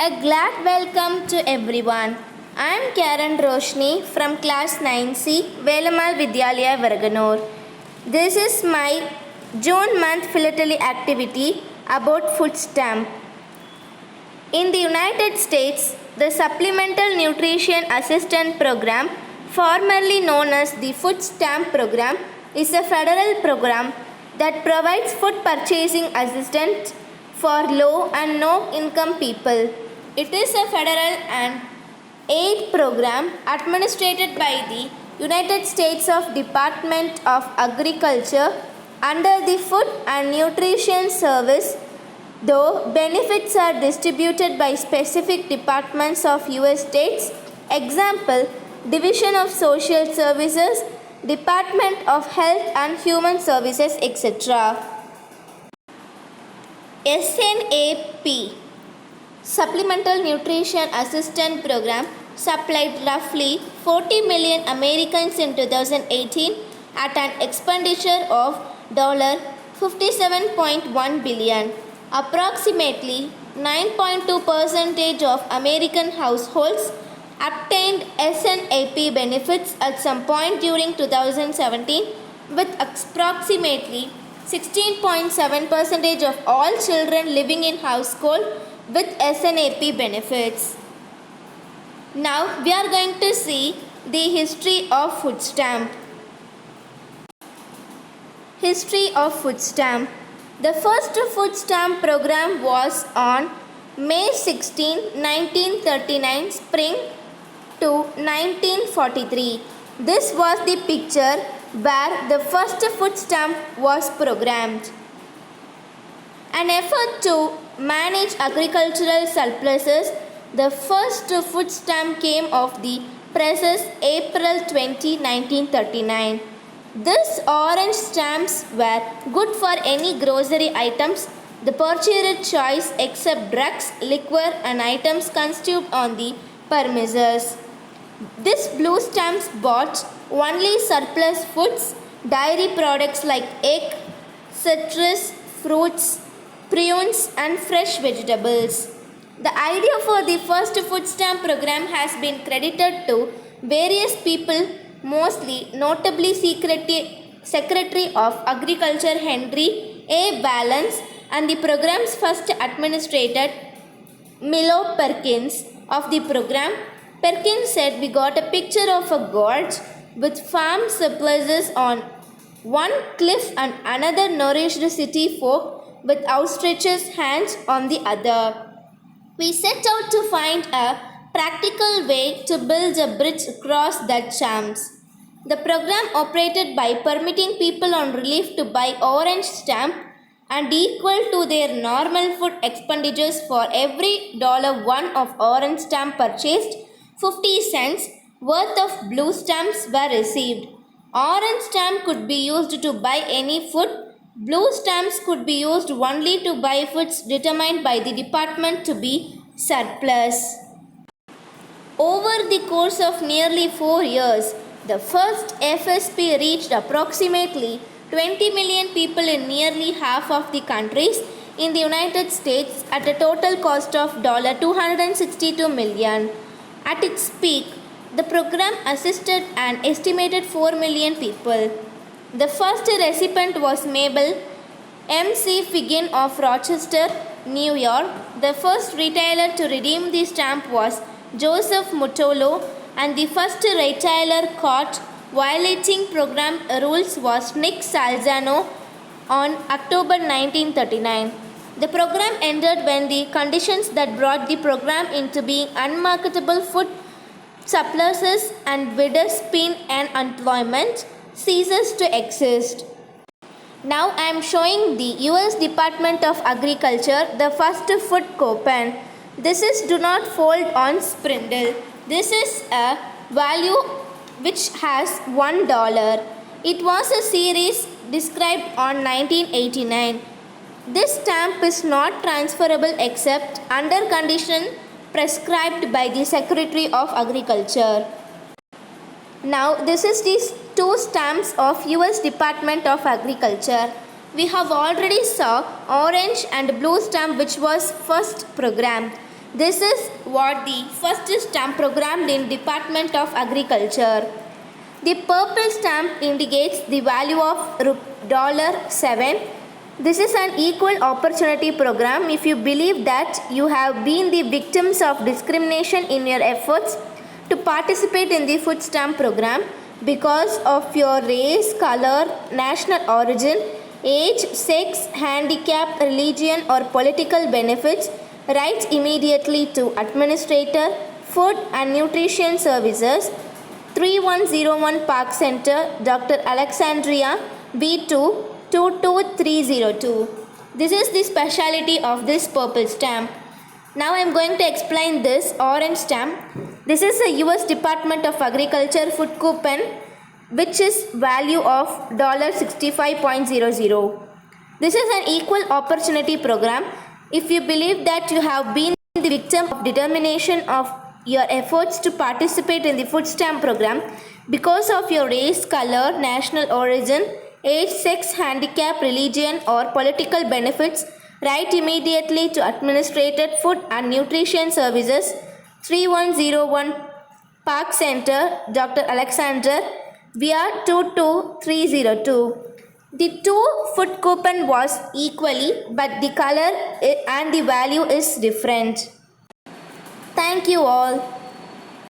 A glad welcome to everyone. I am Karen Roshni from class 9C, Velamal Vidyalaya, Varaganur. This is my June month philately activity about food stamp. In the United States, the Supplemental Nutrition Assistance Program, formerly known as the Food Stamp Program, is a federal program that provides food purchasing assistance for low and no income people. It is a federal and aid program administered by the United States of Department of Agriculture under the Food and Nutrition Service, though benefits are distributed by specific departments of US states, example, Division of Social Services, Department of Health and Human Services, etc. SNAP Supplemental Nutrition Assistance Program supplied roughly 40 million Americans in 2018 at an expenditure of $57.1 billion. Approximately 9.2% of American households obtained SNAP benefits at some point during 2017, with approximately 16.7% of all children living in households with SNAP benefits. Now we are going to see the history of food stamp. History of food stamp. The first food stamp program was on May 16, 1939, spring to 1943. This was the picture where the first food stamp was programmed. An effort to manage agricultural surpluses, the first food stamp came off the presses April 20, 1939. These orange stamps were good for any grocery items the purchaser choice except drugs, liquor and items consumed on the premises. These blue stamps bought only surplus foods, dairy products like egg, citrus, fruits, prunes and fresh vegetables. The idea for the first food stamp program has been credited to various people, mostly notably Secretary of Agriculture Henry A. Valance and the program's first administrator Milo Perkins. Of the program, Perkins said, "We got a picture of a gorge with farm surpluses on one cliff and another nourished city folk with outstretched hands on the other. We set out to find a practical way to build a bridge across that chasm." The program operated by permitting people on relief to buy orange stamp and equal to their normal food expenditures. For every $1 of orange stamp purchased, 50 cents worth of blue stamps were received. Orange stamp could be used to buy any food. Blue stamps could be used only to buy foods determined by the department to be surplus. Over the course of nearly 4 years, the first FSP reached approximately 20 million people in nearly half of the countries in the United States at a total cost of $262 million. At its peak, the program assisted an estimated 4 million people. The first recipient was Mabel M.C. Figgin of Rochester, New York. The first retailer to redeem the stamp was Joseph Motolo, and the first retailer caught violating program rules was Nick Salzano on October 1939. The program ended when the conditions that brought the program into being, unmarketable food surpluses and widows' spin and unemployment, ceases to exist. Now I am showing the US Department of Agriculture the first food coupon. This is do not fold on spindle. This is a value which has $1. It was a series described on 1989. This stamp is not transferable except under condition prescribed by the Secretary of Agriculture. Now this is these two stamps of US Department of Agriculture. We have already saw orange and blue stamp which was first programmed. This is what the first stamp programmed in Department of Agriculture. The purple stamp indicates the value of $7. This is an equal opportunity program if you believe that you have been the victims of discrimination in your efforts to participate in the food stamp program because of your race, color, national origin, age, sex, handicap, religion, or political benefits. Write immediately to Administrator, Food and Nutrition Services, 3101 Park Center, Dr. Alexandria, B2, 22302. This is the speciality of this purple stamp. Now I am going to explain this orange stamp. This is a US Department of Agriculture food coupon which is value of $65.00. This is an equal opportunity program if you believe that you have been the victim of determination of your efforts to participate in the food stamp program because of your race, color, national origin, age, sex, handicap, religion, or political benefits. Write immediately to Administrator, Food and Nutrition Services, 3101 Park Center, Dr. Alexander, via 22302. The two food coupon was equally, but the color and the value is different. Thank you all.